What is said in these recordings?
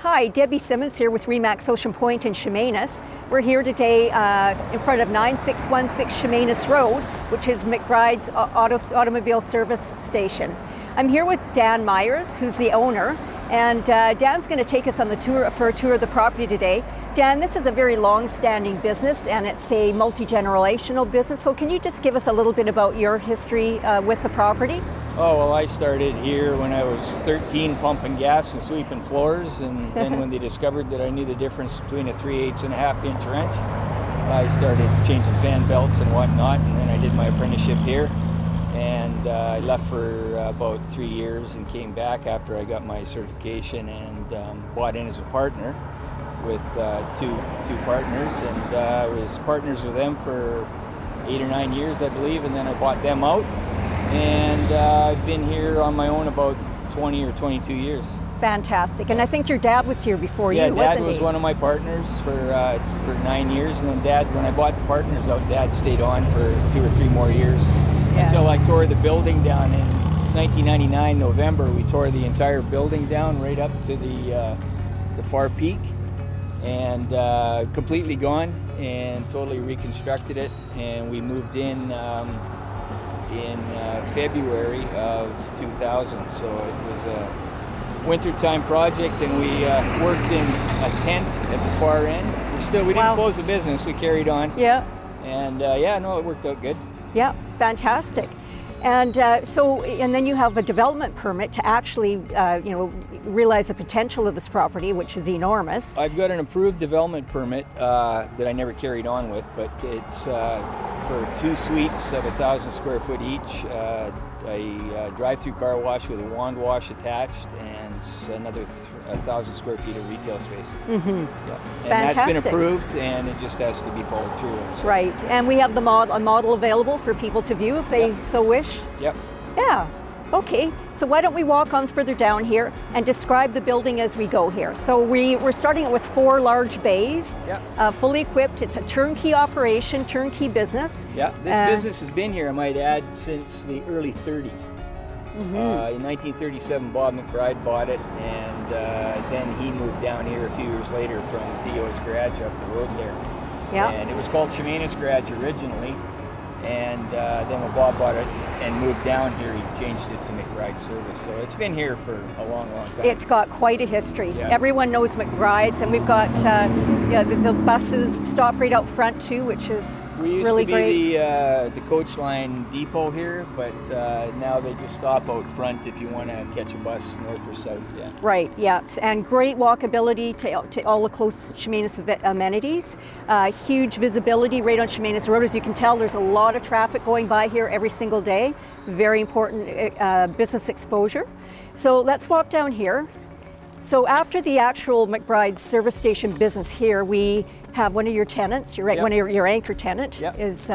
Hi, Debbie Simmons here with RE/MAX Ocean Pointe in Chemainus. We're here today in front of 9616 Chemainus Road, which is McBrides Automobile Service Station. I'm here with Dan Myers, who's the owner, and Dan's going to take us on the tour for a tour of the property today. Dan, this is a very long-standing business, and it's a multi-generational business. So can you just give us a little bit about your history with the property? Oh, well, I started here when I was 13 pumping gas and sweeping floors, and then when they discovered that I knew the difference between a 3/8 and a half-inch wrench, I started changing fan belts and whatnot, and then I did my apprenticeship here. And I left for about 3 years and came back after I got my certification and bought in as a partner with two partners, and I was partners with them for 8 or 9 years, I believe, and then I bought them out. And I've been here on my own about 20 or 22 years. Fantastic. And I think your dad was here before you, wasn't he? Yeah, Dad was one of my partners for 9 years. And then Dad, when I bought the partners out, Dad stayed on for 2 or 3 more years until I tore the building down in 1999, November. We tore the entire building down right up to the far peak and completely gone, and totally reconstructed it. And we moved in February of 2000, so it was a wintertime project, and we worked in a tent at the far end. We didn't close the business, we carried on. Yeah. And it worked out good. Yeah, fantastic. And and then you have a development permit to actually, realize the potential of this property, which is enormous. I've got an approved development permit that I never carried on with, but it's for 2 suites of 1,000 square foot each, a drive-through car wash with a wand wash attached, and another 1,000 square feet of retail space. Mm-hmm. Yeah. And fantastic. That's been approved, and it just has to be followed through with. So. Right, and we have a model available for people to view if they so wish. Yep. Yeah. Okay, so why don't we walk on further down here and describe the building as we go here. So we're starting with 4 large bays, fully equipped. It's a turnkey operation, turnkey business. Yeah, this business has been here, I might add, since the early 30s. Mm-hmm. In 1937, Bob McBride bought it, and then he moved down here a few years later from D.O.'s garage up the road there. Yeah. And it was called Chemainus Garage originally, and then when Bob bought it and moved down here, he changed it to McBrides Service. So it's been here for a long, long time. It's got quite a history. Yeah. Everyone knows McBrides, and we've got the buses stop right out front too, which is really great. We used to be the coach line depot here, but now they just stop out front if you want to catch a bus north or south. Yeah. Right. Yeah, and great walkability to all the close Chemainus amenities. Huge visibility right on Chemainus Road. As you can tell, there's a lot of traffic going by here every single day. Very important business exposure. So let's walk down here. So after the actual McBrides service station business here, we have one of your tenants. You're right. One of your anchor tenant is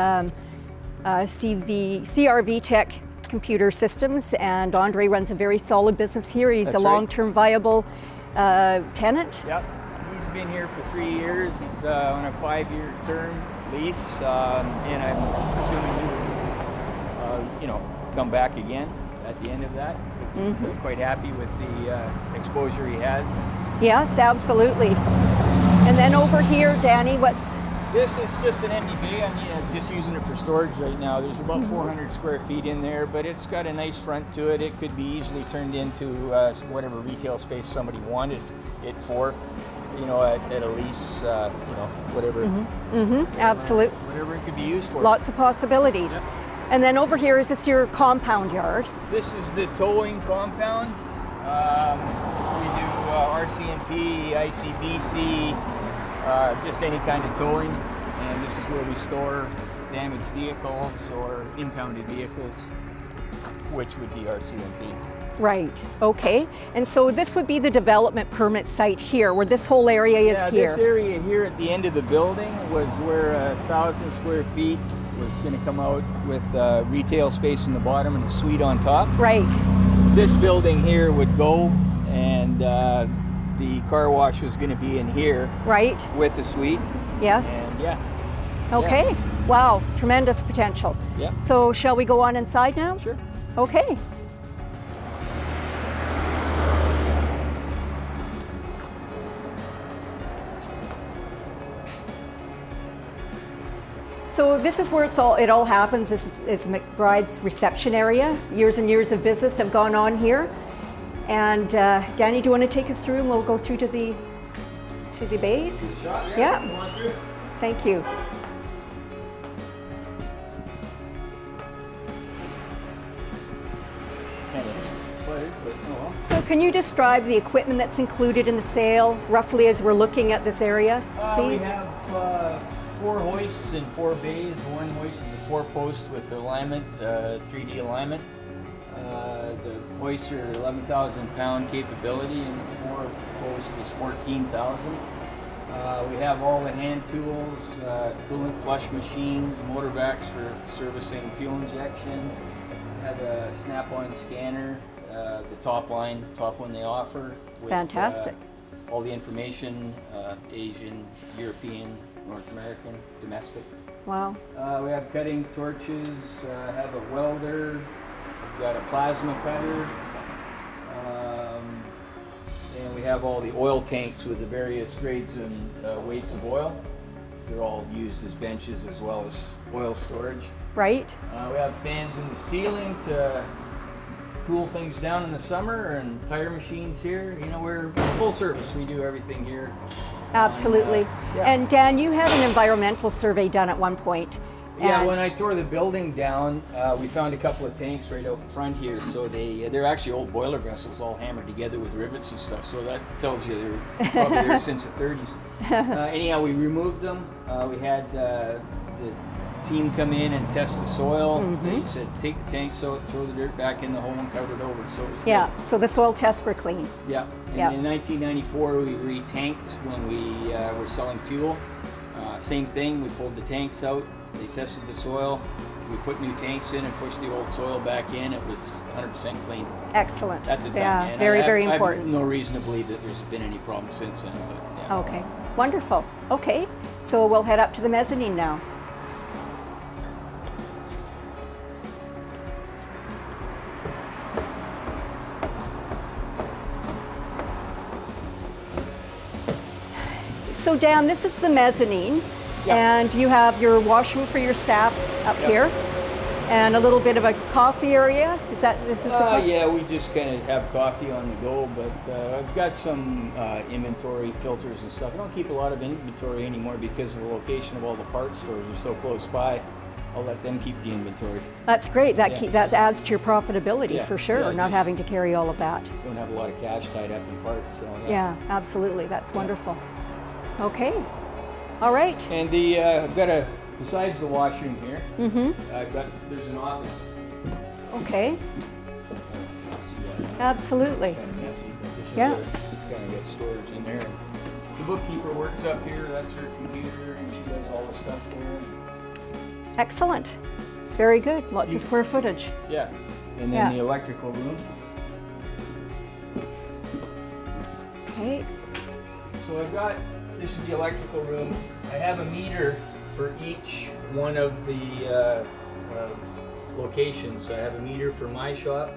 CRV Tech Computer Systems, and Andre runs a very solid business here. He's a long-term viable tenant. Yep. He's been here for 3 years. He's on a 5-year term lease, and I'm assuming he would, come back again at the end of that. He's quite happy with the exposure he has. Yes, absolutely. And then over here, Danny, This is just an empty bay. I'm just using it for storage right now. There's about 400 square feet in there, but it's got a nice front to it. It could be easily turned into whatever retail space somebody wanted it for, at a lease, whatever. Absolutely. Whatever it could be used for. Lots of possibilities. Yep. And then over here, is this your compound yard? This is the towing compound. We do RCMP, ICBC, just any kind of towing. And this is where we store damaged vehicles or impounded vehicles, which would be RCMP. Right, okay. And so this would be the development permit site here, where this whole area is here. This area here at the end of the building was where 1,000 square feet was going to come out with retail space in the bottom and a suite on top. Right. This building here would go, and the car wash was going to be in here. Right. With a suite. Yes. And okay. Wow, tremendous potential. Yeah. So shall we go on inside now? Sure. Okay. So this is where it all happens. This is McBride's reception area. Years and years of business have gone on here. And Danny, do you want to take us through, and we'll go through to the bays? Yeah. Thank you. So can you describe the equipment that's included in the sale, roughly, as we're looking at this area, please? We have 4 hoists and 4 bays. One hoist is a 4-post with alignment, 3D alignment. The hoists are 11,000 pound capability, and the 4-post is 14,000. We have all the hand tools, coolant flush machines, motor vacs for servicing fuel injection. Have a snap-on scanner, the top one they offer. With, Fantastic. All the information, Asian, European, North American, domestic. Wow. We have cutting torches, have a welder, we've got a plasma cutter, and we have all the oil tanks with the various grades and weights of oil. They're all used as benches as well as oil storage. Right. We have fans in the ceiling to cool things down in the summer, and tire machines here. You know, we're full service. We do everything here. Absolutely. Yeah. And Dan, you had an environmental survey done at one point. Yeah, and when I tore the building down, we found a couple of tanks right out front here. So they're actually old boiler vessels all hammered together with rivets and stuff. So that tells you they're probably there since the 30s. Anyhow, we removed them. We had the team come in and test the soil. They said take the tanks out, throw the dirt back in the hole, and cover it over. So it was yeah, good. so the soil tests were clean. Yeah. And Yeah. in 1994, we re-tanked when we were selling fuel. Same thing. We pulled the tanks out. They tested the soil. We put new tanks in and pushed the old soil back in. It was 100% clean Excellent. at the time. Yeah, And very I important. have no reason to believe that there's been any problem since then. But, yeah. Okay, wonderful. Okay, so we'll head up to the mezzanine now. So Dan, this is the mezzanine, and you have your washroom for your staffs up here, and a little bit of a coffee area. Is this a coffee? Yeah, we just kind of have coffee on the go, but I've got some inventory filters and stuff. I don't keep a lot of inventory anymore because of the location of all the parts stores are so close by. I'll let them keep the inventory. That's great. That adds to your profitability Yeah, for sure, yeah, not just- having to carry all of that. Don't have a lot of cash tied up in parts. So, Yeah, absolutely. That's wonderful. Okay. All right. And I've got besides the washroom here, there's an office. Okay. See, Absolutely. kind of messy, but this is Yeah. it's kind of got storage in there. The bookkeeper works up here. That's her computer, and she does all the stuff there. Excellent. Very good. Lots of square footage. Yeah. And then Yeah. the electrical room. Okay. So this is the electrical room. I have a meter for each one of the locations. I have a meter for my shop.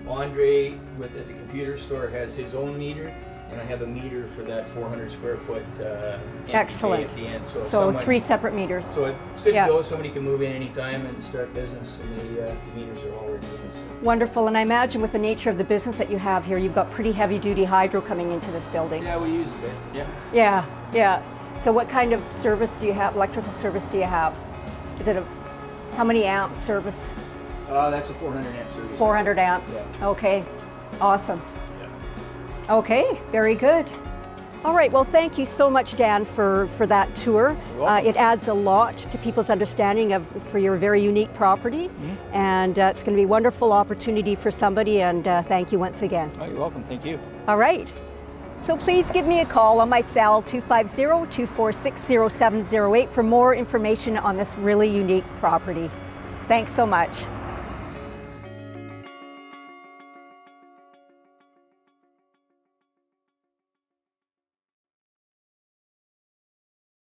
Andre at the computer store has his own meter, and I have a meter for that 400 square foot empty Excellent. bay at the end. So 3 separate meters. So it's good Yeah. to go. Somebody can move in anytime and start business, and the meters are already in. So. Wonderful. And I imagine with the nature of the business that you have here, you've got pretty heavy duty hydro coming into this building. Yeah, we use a bit. Yeah. Yeah, yeah. So what kind of service do you have, electrical service do you have? Is it how many amp service? That's a 400 amp service. 400 amp? Yeah. Okay, awesome. Yeah. Okay, very good. All right, well, thank you so much, Dan, for that tour. You're welcome. It adds a lot to people's understanding for your very unique property. And it's going to be a wonderful opportunity for somebody, and thank you once again. Oh, you're welcome. Thank you. All right. So please give me a call on my cell, 250-246-0708, for more information on this really unique property. Thanks so much.